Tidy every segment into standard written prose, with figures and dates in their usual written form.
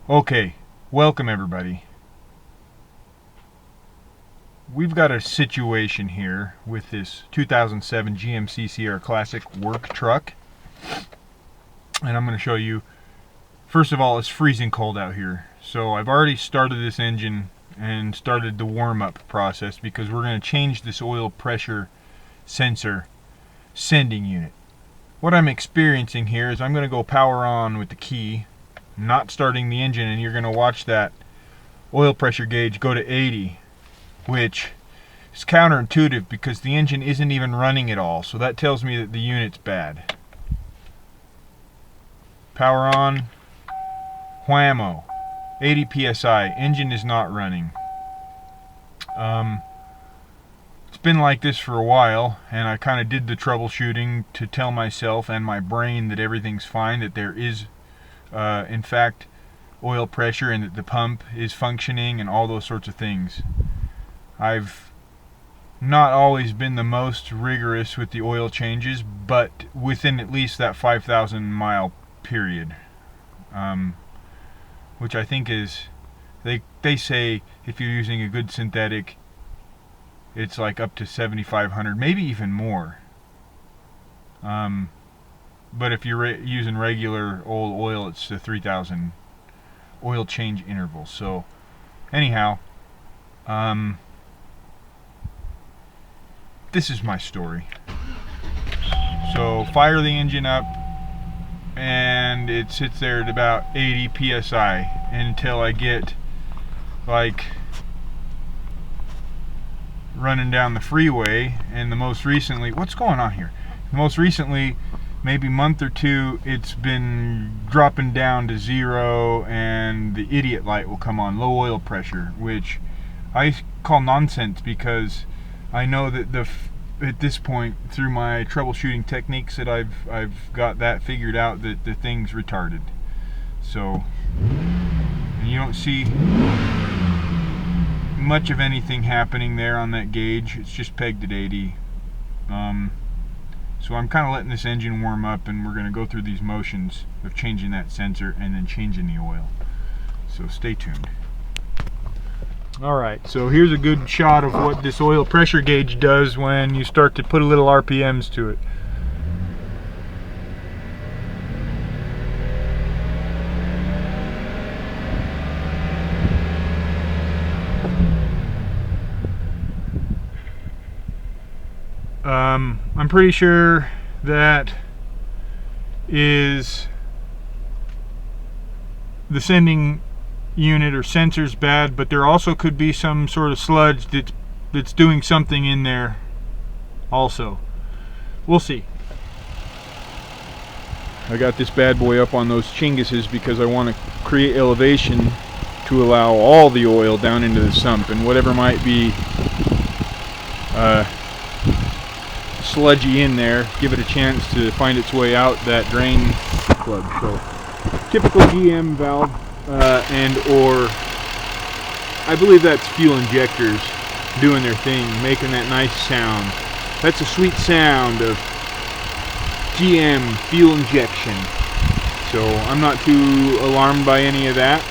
Okay, welcome everybody. We've got a situation here with this 2007 GMC Sierra Classic work truck. And I'm going to show you, first of all, it's freezing cold out here. So I've already started this engine and started the warm-up process because we're going to change this oil pressure sensor sending unit. What I'm experiencing here is I'm going to go power on with the key, not starting the engine, and you're going to watch that oil pressure gauge go to 80, which is counterintuitive because the engine isn't even running at all. So that tells me that the unit's bad. Power on, whammo, 80 psi, engine is not running. It's been like this for a while, and I kind of did the troubleshooting to tell myself and my brain that everything's fine, that there is in fact oil pressure and that the pump is functioning and all those sorts of things. I've not always been the most rigorous with the oil changes, but within at least that 5,000 mile period, which I think is, they say if you're using a good synthetic, it's like up to 7,500, maybe even more. But if you're using regular old oil, it's the 3,000 oil change interval. So anyhow, this is my story. So fire the engine up, and it sits there at about 80 psi until I get like running down the freeway. And the most recently, what's going on here? Most recently, maybe a month or two, it's been dropping down to 0, and the idiot light will come on, low oil pressure, which I call nonsense because I know that at this point, through my troubleshooting techniques, that I've got that figured out, that the thing's retarded. So, and you don't see much of anything happening there on that gauge. It's just pegged at 80. So I'm kind of letting this engine warm up, and we're going to go through these motions of changing that sensor and then changing the oil. So stay tuned. Alright, so here's a good shot of what this oil pressure gauge does when you start to put a little RPMs to it. I'm pretty sure that is the sending unit or sensor's bad, but there also could be some sort of sludge that's doing something in there also. We'll see. I got this bad boy up on those chinguses because I want to create elevation to allow all the oil down into the sump, and whatever might be sludgy in there, give it a chance to find its way out that drain plug. So typical GM valve, and or I believe that's fuel injectors doing their thing, making that nice sound. That's a sweet sound of GM fuel injection. So I'm not too alarmed by any of that.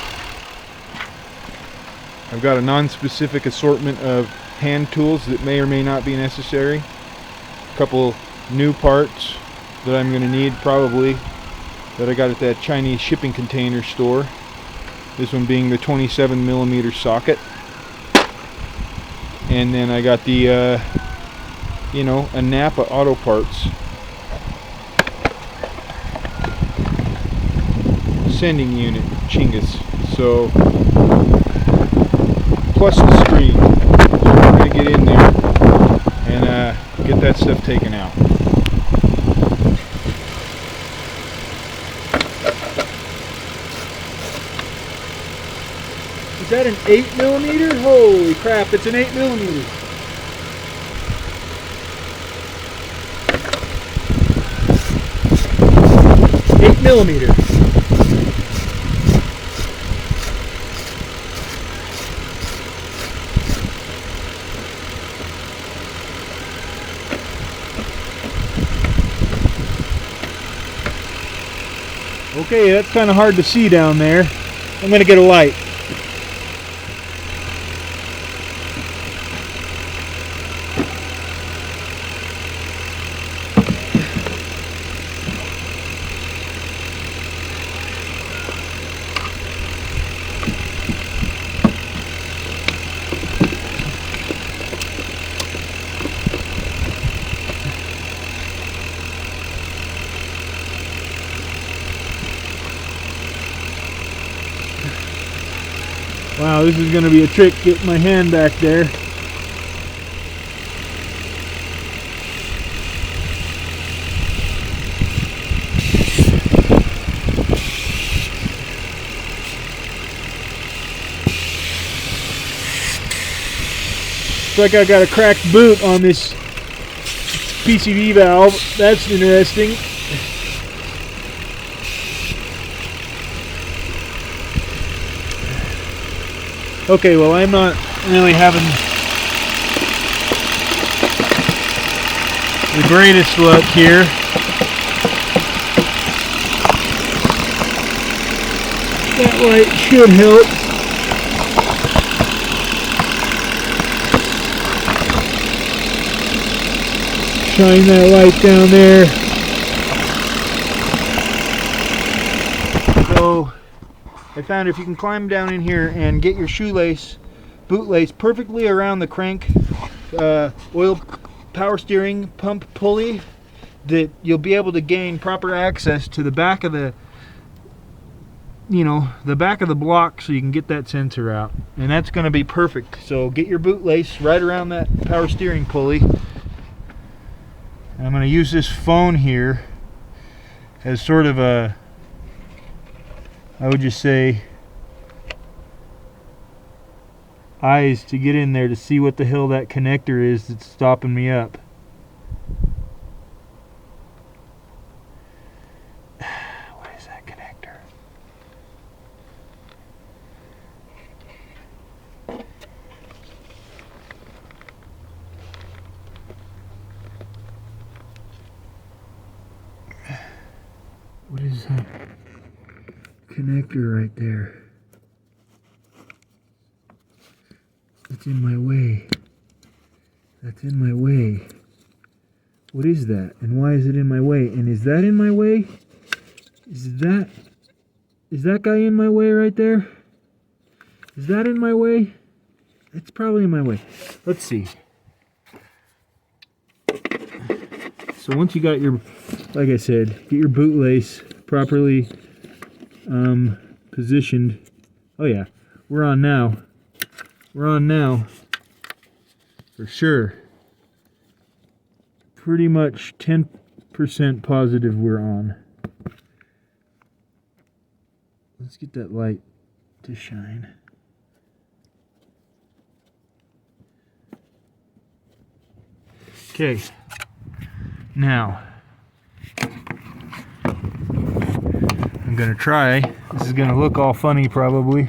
I've got a non-specific assortment of hand tools that may or may not be necessary. A couple new parts that I'm going to need probably, that I got at that Chinese shipping container store. This one being the 27mm socket. And then I got the, a Napa Auto Parts sending unit, chingus. So, plus the screen. So we're going to get in there and get that stuff taken out. Is that an 8mm? Holy crap, it's an 8mm. Okay, that's kind of hard to see down there. I'm going to get a light. Wow, this is going to be a trick getting my hand back there. Looks like I got a cracked boot on this PCV valve. That's interesting. Okay, well, I'm not really having the greatest luck here. That light should help. Shine that light down there. So I found if you can climb down in here and get your bootlace perfectly around the crank oil power steering pump pulley, that you'll be able to gain proper access to the back of the back of the block, so you can get that sensor out, and that's going to be perfect. So get your bootlace right around that power steering pulley. I'm going to use this phone here as sort of a, I would just say, eyes to get in there to see what the hell that connector is that's stopping me up. What is that connector? What is that connector right there? That's in my way. That's in my way. What is that? And why is it in my way? And is that in my way? Is that guy in my way right there? Is that in my way? It's probably in my way. Let's see. So once you got your, like I said, get your bootlace properly positioned. Oh yeah, we're on now. We're on now, for sure. Pretty much 10% positive we're on. Let's get that light to shine. Okay, now I'm gonna try. This is gonna look all funny probably.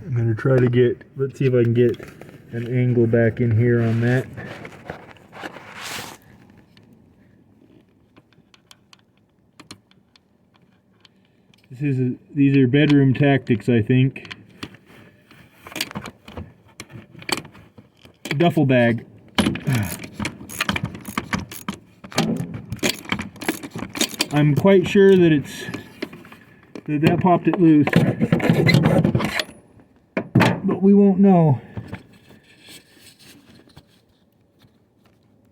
I'm going to try to get, let's see if I can get an angle back in here on that. These are bedroom tactics, I think. Duffel bag. I'm quite sure that that popped it loose. But we won't know.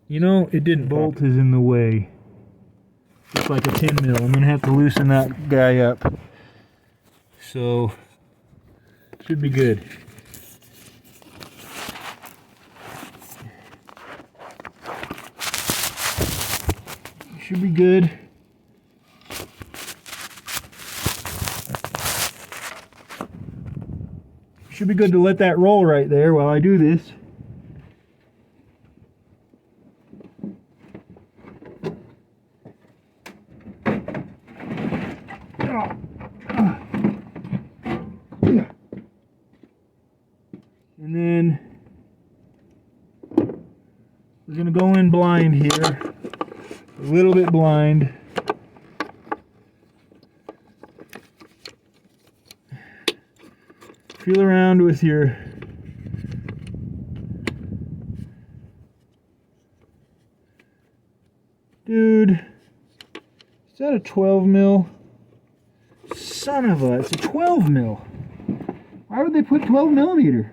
You know, it didn't. Bolt is in the way. Just like a 10 mil. I'm going to have to loosen that guy up. So, should be good. Should be good. Should be good to let that roll right there while I do this. And then we're going to go in blind here. A little bit blind. Feel around with your dude. Is that a 12 mil? Son of a, it's a 12 mil. Why would they put 12 millimeter?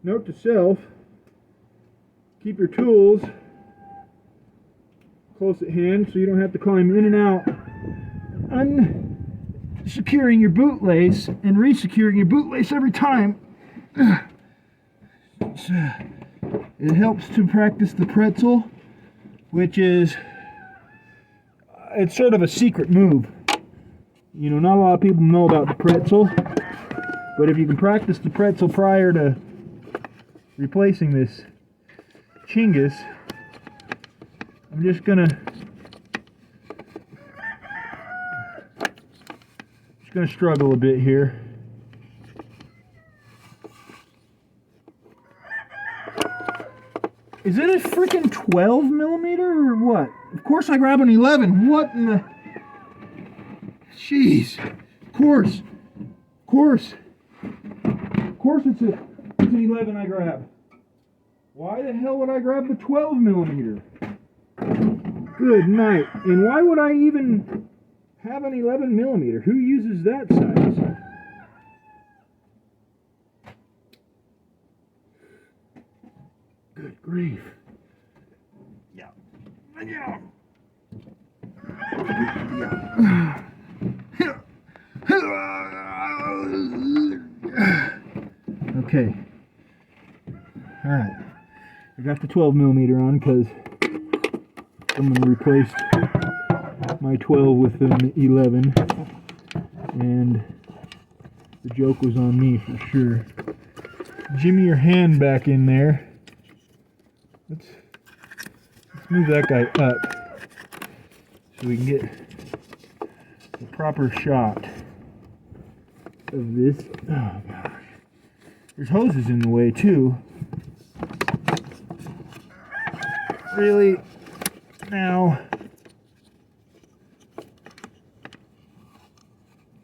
Note to self, keep your tools close at hand so you don't have to climb in and out, unsecuring your bootlace and resecuring your bootlace every time. It helps to practice the pretzel, which is, it's sort of a secret move. You know, not a lot of people know about the pretzel, but if you can practice the pretzel prior to replacing this Chingus, I'm just gonna struggle a bit here. Is it a freaking 12 millimeter or what? Of course I grab an 11. What in the... Jeez. Of course it's an 11 I grab. Why the hell would I grab the 12 millimeter? Good night. And why would I even have an 11 millimeter? Who uses that size? Good grief. Yeah. Okay. Alright. I got the 12 millimeter on because someone replaced my 12 with an 11. And the joke was on me for sure. Jimmy your hand back in there. Let's move that guy up so we can get a proper shot of this. Oh gosh. There's hoses in the way too. Really? Now,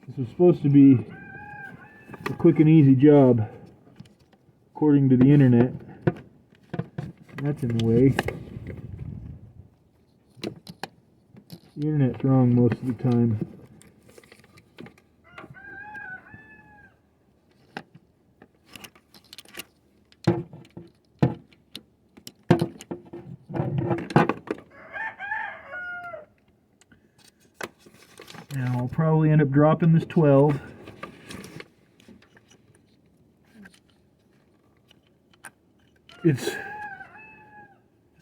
this was supposed to be a quick and easy job, according to the internet. That's in the way. The internet's wrong most of the time. Now I'll probably end up dropping this 12. It's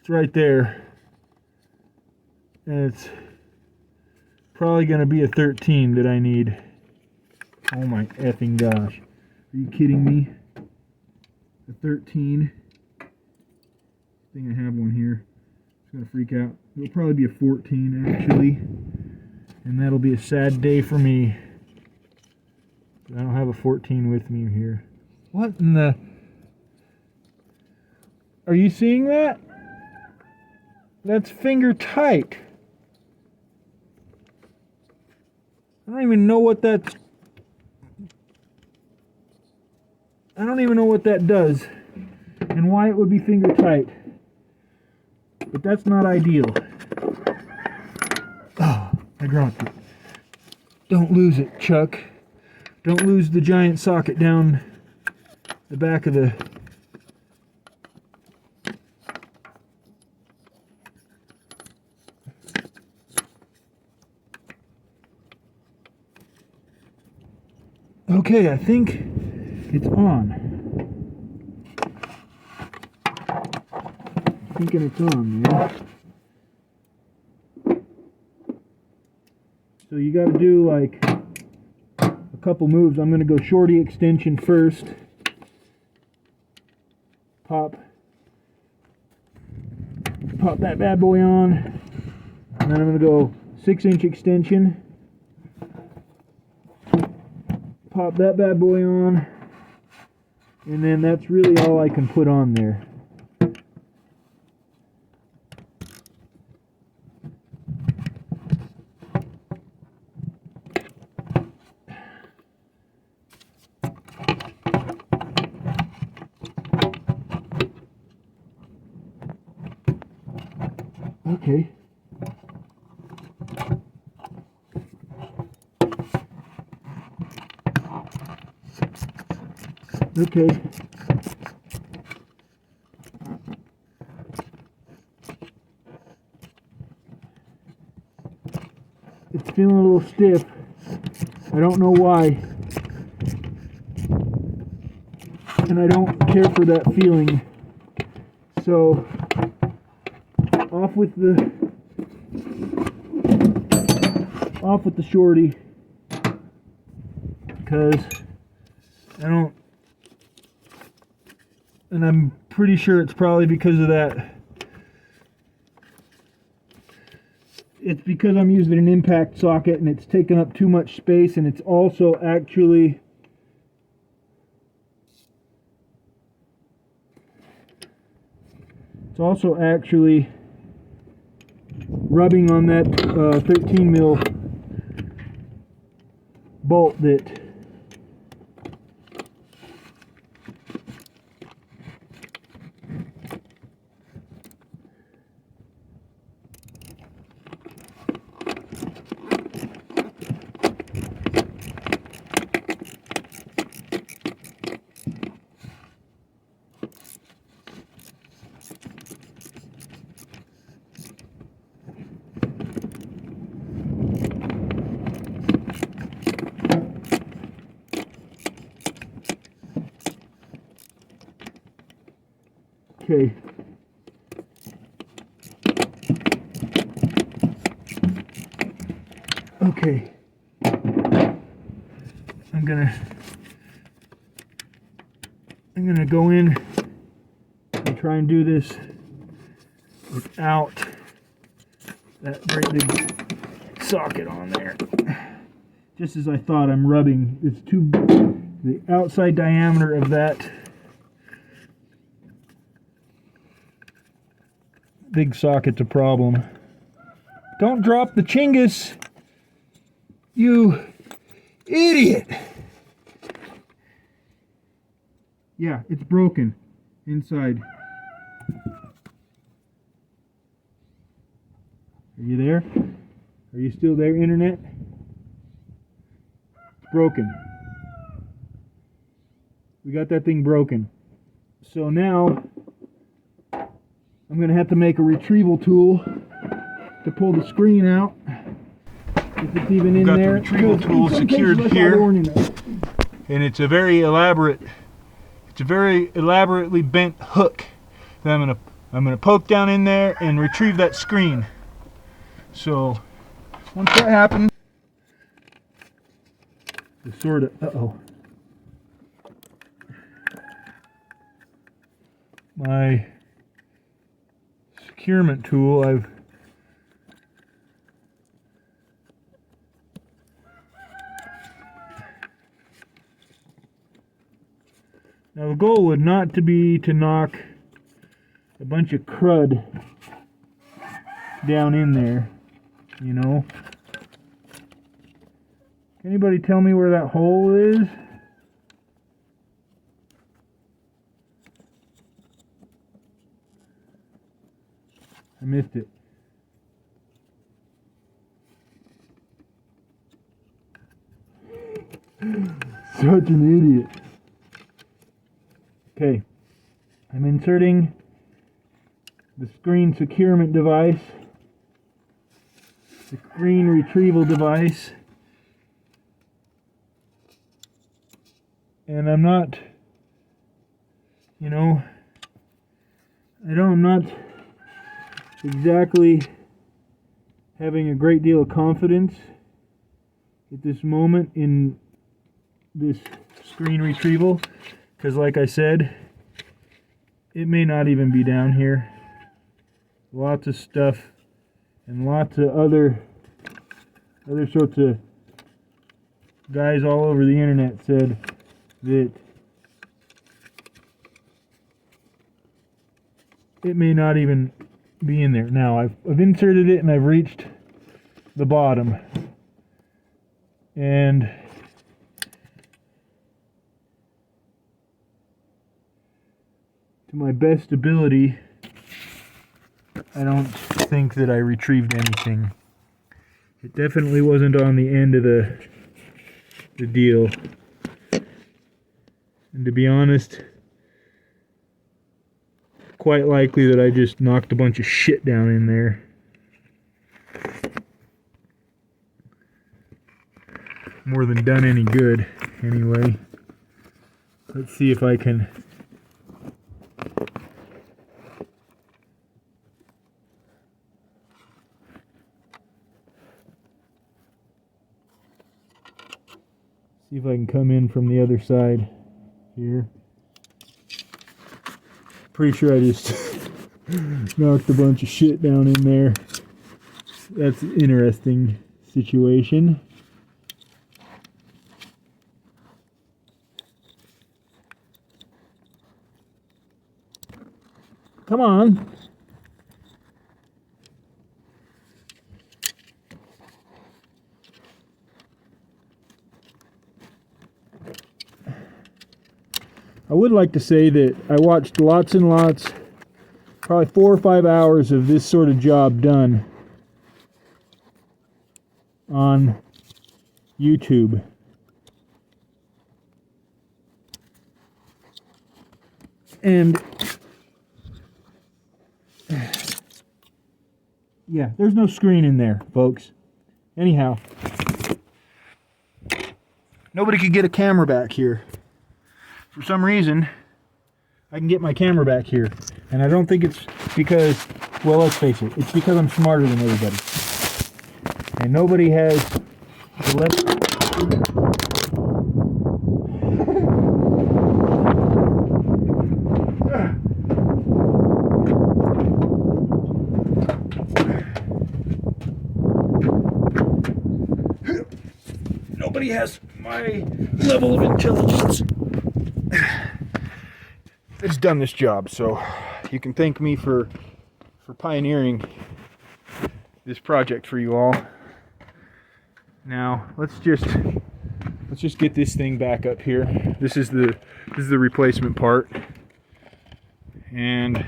right there, and it's probably going to be a 13 that I need. Oh my effing gosh. Are you kidding me? A 13. I think I have one here. It's going to freak out. It'll probably be a 14 actually. And that'll be a sad day for me. I don't have a 14 with me here. What in the... Are you seeing that? That's finger tight. I don't even know what that's... I don't even know what that does and why it would be finger tight. But that's not ideal. Oh, I dropped it. Don't lose it, Chuck. Don't lose the giant socket down the back of the... Okay, I think it's on. I'm thinking it's on, man. So you got to do like a couple moves. I'm going to go shorty extension first. Pop that bad boy on. And then I'm going to go 6-inch extension. Pop that bad boy on, and then that's really all I can put on there. Okay. Okay. It's feeling a little stiff. I don't know why. And I don't care for that feeling. So, off with the shorty. Because I don't, and I'm pretty sure it's probably because of that. It's because I'm using an impact socket and it's taking up too much space, and it's also actually rubbing on that 13 mil bolt that okay. Okay. I'm gonna go in and try and do this without that great big socket on there. Just as I thought, I'm rubbing. The outside diameter of that big socket's a problem. Don't drop the chingus, you idiot! Yeah, it's broken inside. Are you there? Are you still there, internet? It's broken. We got that thing broken. So now I'm going to have to make a retrieval tool to pull the screen out. If it's even in there. We've got the retrieval tool secured here. And it's a very elaborately bent hook that I'm gonna poke down in there and retrieve that screen. So once that happens, my securement tool, now the goal would not to be to knock a bunch of crud down in there, you know. Can anybody tell me where that hole is? I missed it. Such an idiot. Okay, I'm inserting the screen securement device, the screen retrieval device, and I'm not, you know, I'm not exactly having a great deal of confidence at this moment in this screen retrieval, because like I said, it may not even be down here. Lots of stuff and lots of other sorts of guys all over the internet said that it may not even be in there. Now I've inserted it and I've reached the bottom, and to my best ability I don't think that I retrieved anything. It definitely wasn't on the end of the deal. And to be honest, quite likely that I just knocked a bunch of shit down in there. More than done any good, anyway. Let's see if I can come in from the other side here. Pretty sure I just knocked a bunch of shit down in there. That's an interesting situation. Come on. I would like to say that I watched lots and lots, probably 4 or 5 hours of this sort of job done on YouTube. And yeah, there's no screen in there, folks. Anyhow, nobody could get a camera back here. For some reason, I can get my camera back here. And I don't think it's because, well, let's face it, it's because I'm smarter than everybody. And nobody has the left. Nobody has my level of intelligence that's done this job, so you can thank me for pioneering this project for you all. Now let's just get this thing back up here. This is the replacement part, and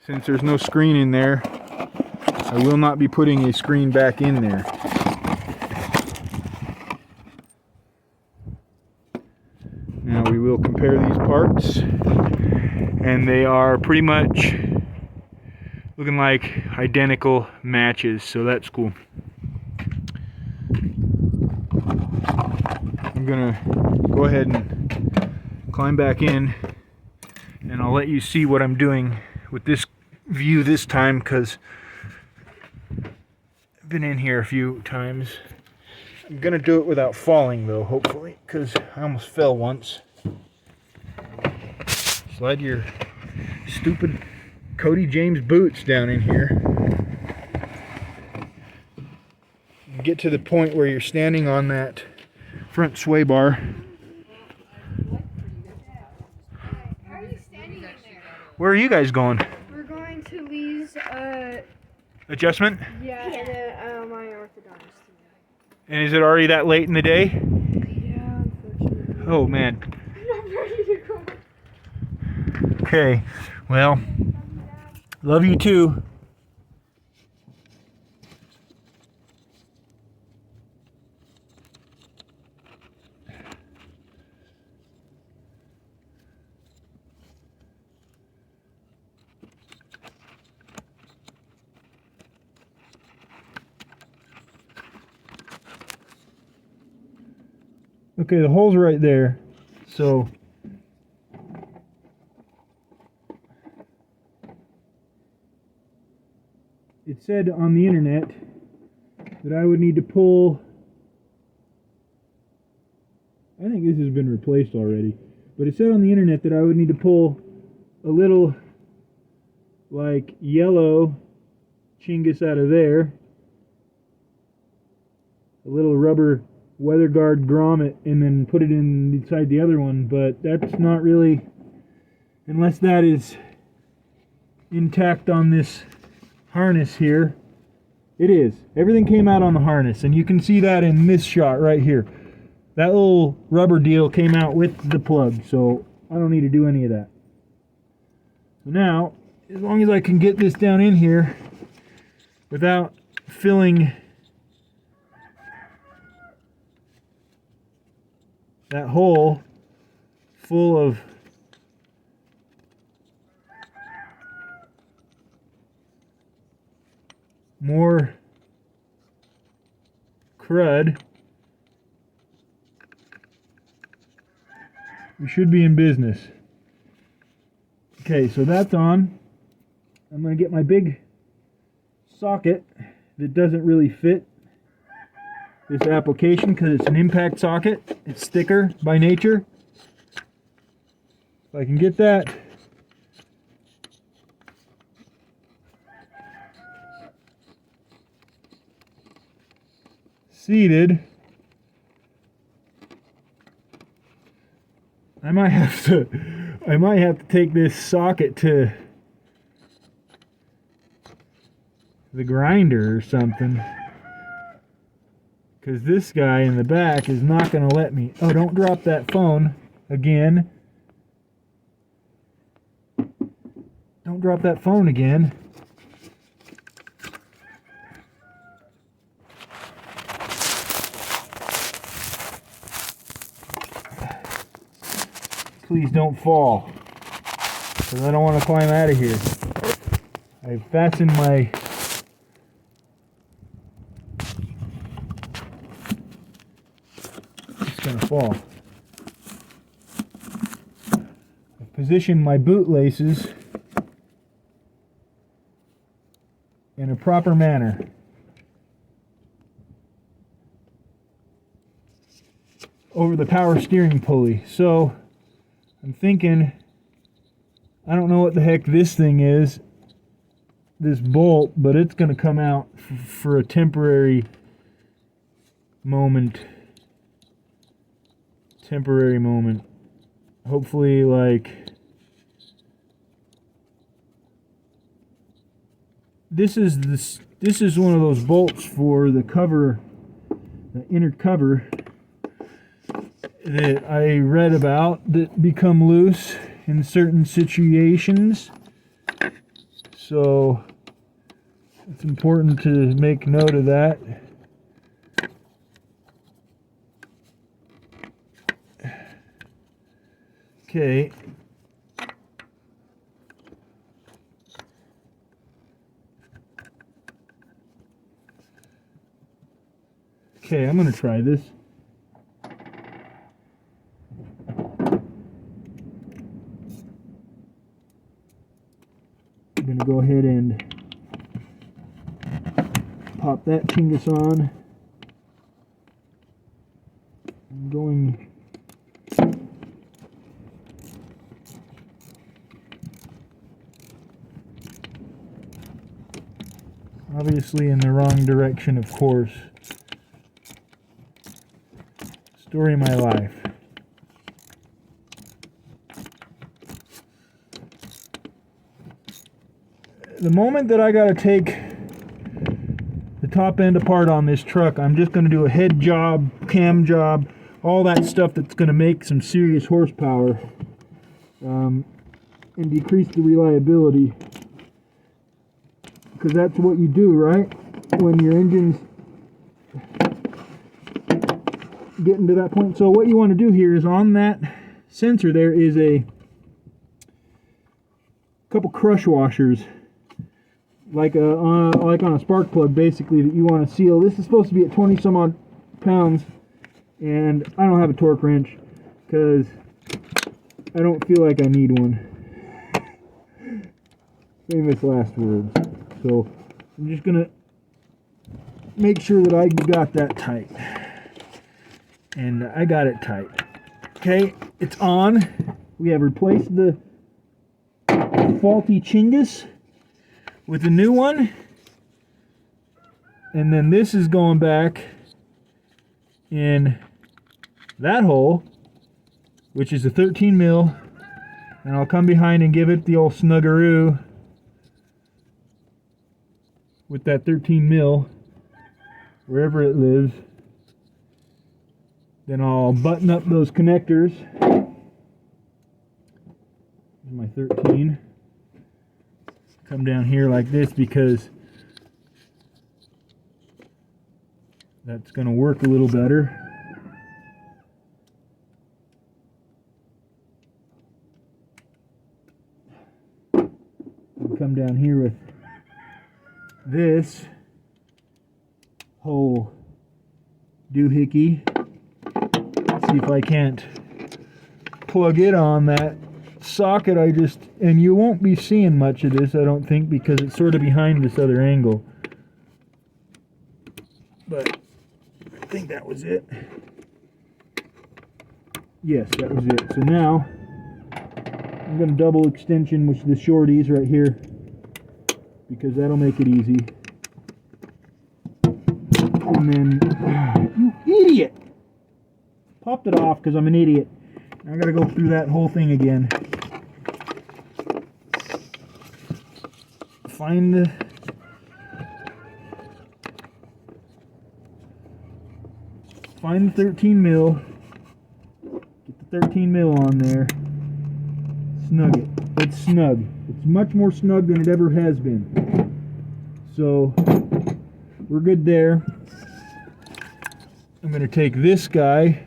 since there's no screen in there, I will not be putting a screen back in there. Now we will compare these parts, and they are pretty much looking like identical matches, so that's cool. I'm gonna go ahead and climb back in, and I'll let you see what I'm doing with this view this time, because I've been in here a few times. I'm gonna do it without falling though, hopefully, because I almost fell once. Slide your stupid Cody James boots down in here. Get to the point where you're standing on that front sway bar. How are you standing in there? Where are you guys going? We're going to Lee's, Adjustment? yeah, and my orthodontist. And is it already that late in the day? Yeah, unfortunately. Oh man. I'm ready to go. Okay, well, love you too. Okay, the hole's right there, so it said on the internet that I would need to pull, I think this has been replaced already, but it said on the internet that I would need to pull a little like yellow chingus out of there, a little rubber weather guard grommet, and then put it inside the other one, but that's not really, unless that is intact on this harness here. It is. Everything came out on the harness, and you can see that in this shot right here. That little rubber deal came out with the plug, so I don't need to do any of that. So now as long as I can get this down in here without filling that hole full of more crud, we should be in business. Okay, so that's on. I'm going to get my big socket that doesn't really fit this application because it's an impact socket. It's thicker by nature. If I can get that seated, I might have to take this socket to the grinder or something, because this guy in the back is not going to let me. Oh, don't drop that phone again. Don't drop that phone again. Please don't fall, because I don't want to climb out of here. I've fastened my it's gonna fall. I've positioned my boot laces in a proper manner. Over the power steering pulley. So I'm thinking, I don't know what the heck this thing is, this bolt, but it's going to come out for a temporary moment. Hopefully, like, this is one of those bolts for the cover, the inner cover, that I read about that become loose in certain situations. So it's important to make note of that. Okay. Okay, I'm going to try this. I'm going to go ahead and pop that chingus on. I'm going obviously in the wrong direction, of course. Story of my life. The moment that I gotta take the top end apart on this truck, I'm just gonna do a head job, cam job, all that stuff that's gonna make some serious horsepower and decrease the reliability. Because that's what you do, right? When your engine's getting to that point. So what you want to do here is on that sensor there is a couple crush washers, like on a spark plug, basically, that you want to seal. This is supposed to be at 20 some odd pounds, and I don't have a torque wrench because I don't feel like I need one. Famous last words. So I'm just gonna make sure that I got that tight, and I got it tight. Okay, it's on. We have replaced the faulty chingus with a new one, and then this is going back in that hole, which is a 13 mil, and I'll come behind and give it the old snuggeroo with that 13 mil wherever it lives. Then I'll button up those connectors. Here's my 13. come down here like this because that's going to work a little better. Come down here with this whole doohickey. See if I can't plug it on that socket and you won't be seeing much of this, I don't think, because it's sort of behind this other angle. But I think that was it. Yes, that was it. So now I'm going to double extension with the shorties right here because that'll make it easy. And then, you idiot! Popped it off because I'm an idiot. I gotta go through that whole thing again. Find the Find the 13 mil. Get the 13 mil on there. Snug it. It's snug. It's much more snug than it ever has been. So we're good there. I'm going to take this guy.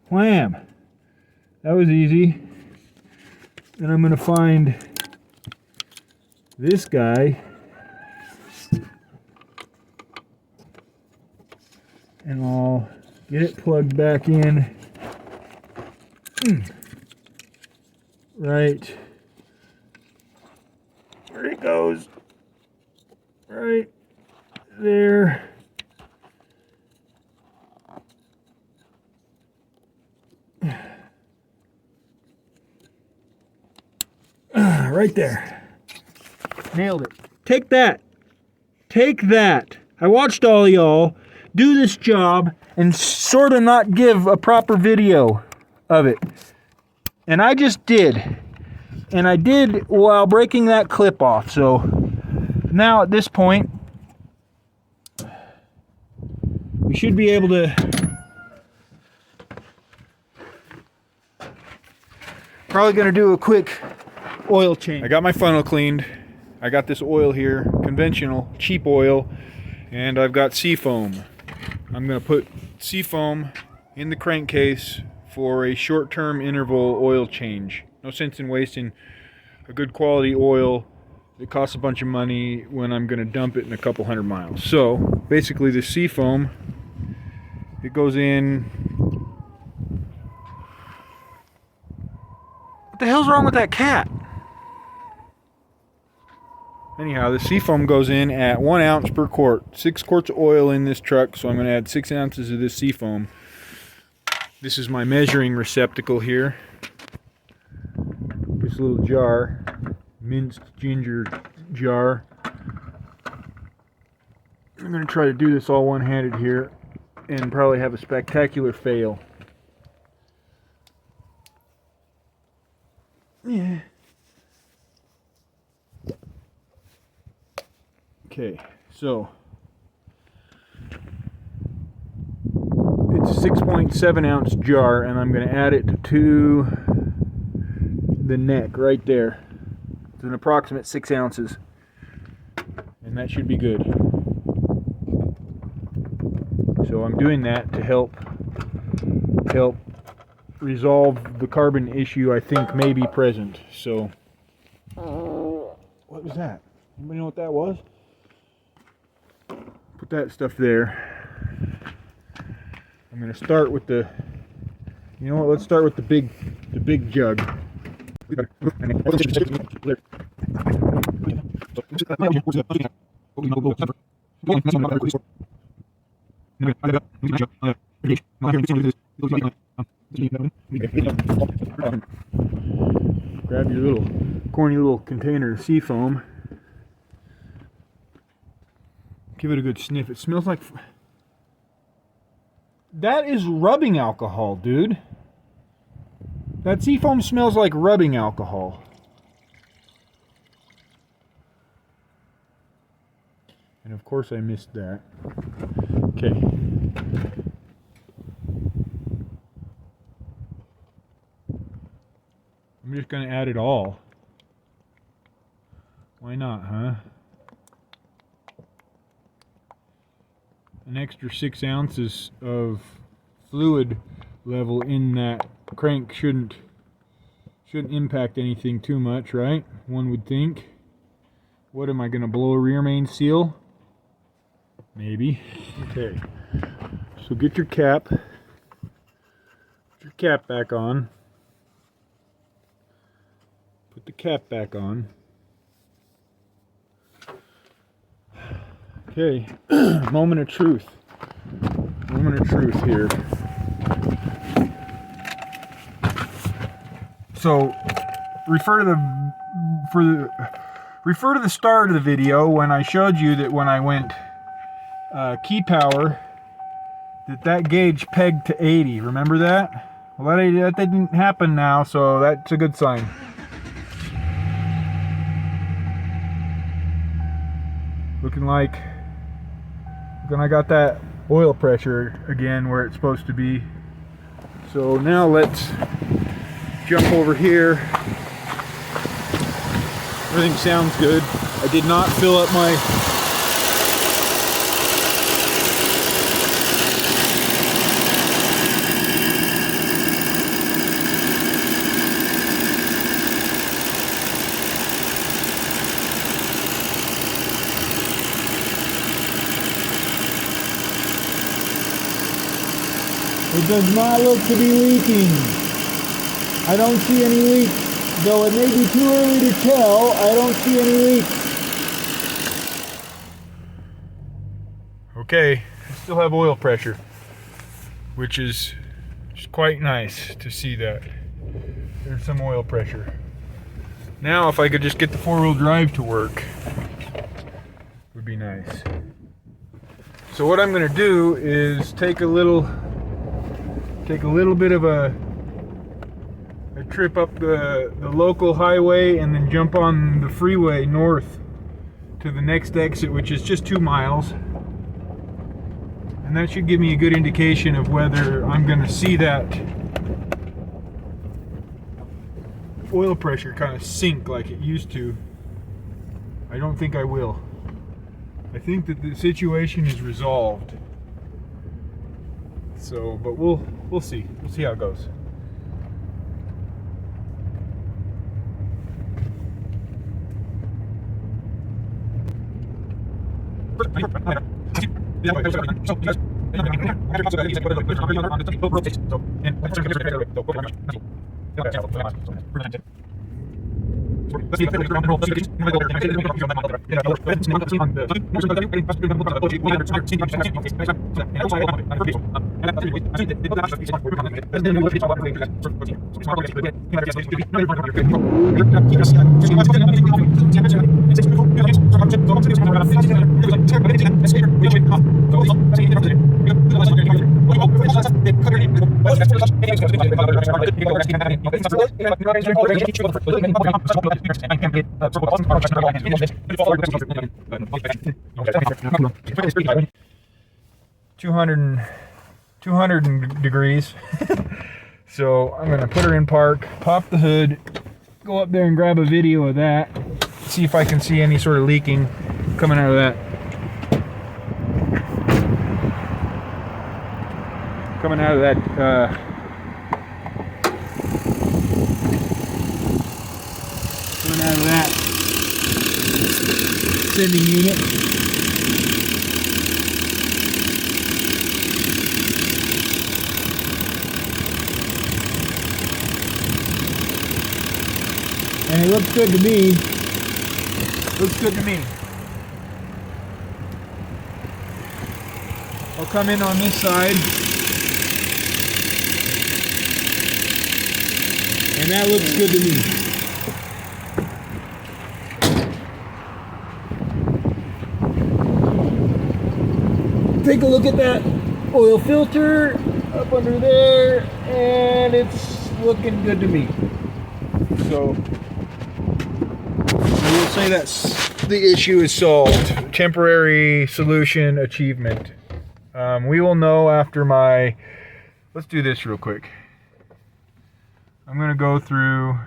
Wham! That was easy. And I'm going to find this guy and I'll get it plugged back in right where it goes, right there. Right there. Nailed it. Take that. Take that. I watched all y'all do this job and sort of not give a proper video of it. And I just did. And I did while breaking that clip off. So now at this point, we should be able to probably going to do a quick oil change. I got my funnel cleaned. I got this oil here, conventional, cheap oil, and I've got seafoam. I'm going to put seafoam in the crankcase for a short-term interval oil change. No sense in wasting a good quality oil that costs a bunch of money when I'm going to dump it in a couple hundred miles. So basically the seafoam, it goes in. What the hell's wrong with that cat? Anyhow, the seafoam goes in at 1 ounce per quart. 6 quarts of oil in this truck, so I'm going to add 6 ounces of this seafoam. This is my measuring receptacle here. This little jar, minced ginger jar. I'm going to try to do this all one-handed here and probably have a spectacular fail. Yeah. Okay, so it's a 6.7 ounce jar, and I'm going to add it to the neck right there. It's an approximate 6 ounces, and that should be good. So I'm doing that to help resolve the carbon issue I think may be present. So, what was that? Anybody know what that was? Put that stuff there. I'm going to start with the, you know what, let's start with the big jug. Grab your little corny little container of seafoam. Give it a good sniff. It smells like... That is rubbing alcohol, dude. That seafoam smells like rubbing alcohol. And of course I missed that. Okay. I'm just going to add it all. Why not, huh? An extra 6 ounces of fluid level in that crank shouldn't impact anything too much, right? One would think. What am I going to blow a rear main seal? Maybe. Okay. So get your cap. Put your cap back on. Put the cap back on. Okay. Moment of truth. Moment of truth here. So refer to the start of the video when I showed you that when I went key power that gauge pegged to 80. Remember that? Well, that didn't happen now, so that's a good sign. Looking like I got that oil pressure again where it's supposed to be. So now let's jump over here. Everything sounds good. I did not fill up my It does not look to be leaking. I don't see any leaks. Though it may be too early to tell, I don't see any leaks. Okay, I still have oil pressure, which is quite nice to see that. There's some oil pressure. Now if I could just get the 4-wheel drive to work, would be nice. So what I'm going to do is take a little bit of a trip up the local highway and then jump on the freeway north to the next exit, which is just 2 miles. And that should give me a good indication of whether I'm going to see that oil pressure kind of sink like it used to. I don't think I will. I think that the situation is resolved. So, but we'll see. We'll see how it goes. Two hundred degrees. So I'm gonna put her in park, pop the hood, go up there and grab a video of that, see if I can see any sort of leaking coming out of that. Coming out of that sending unit. And it looks good to me. Looks good to me. I'll come in on this side. And that looks good to me. Take a look at that oil filter up under there, and it's looking good to me. So we'll say that's the issue is solved. Temporary solution achievement. We will know after my... Let's do this real quick. I'm going to go through...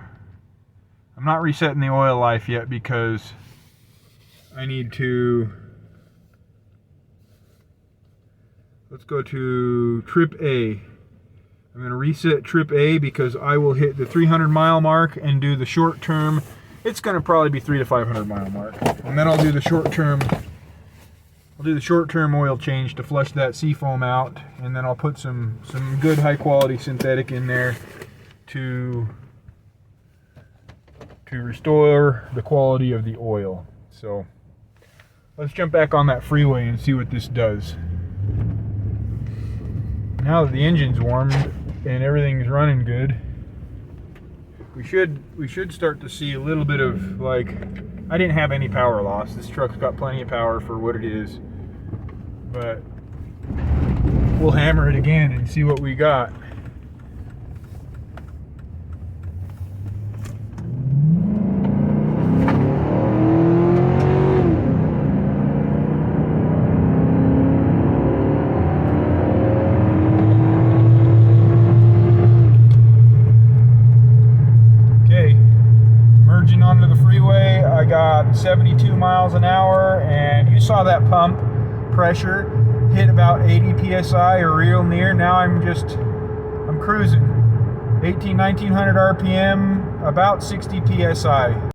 I'm not resetting the oil life yet because I need to... Let's go to trip A. I'm going to reset trip A because I will hit the 300 mile mark and do the short term. It's going to probably be 300 to 500 mile mark. And then I'll do the short term. I'll do the short term oil change to flush that seafoam out, and then I'll put some good high quality synthetic in there to restore the quality of the oil. So let's jump back on that freeway and see what this does. Now that the engine's warmed and everything's running good, we should start to see a little bit of, like, I didn't have any power loss. This truck's got plenty of power for what it is. But we'll hammer it again and see what we got. Onto the freeway, I got 72 miles an hour, and you saw that pump pressure hit about 80 psi or real near. Now I'm cruising 1900 RPM, about 60 psi.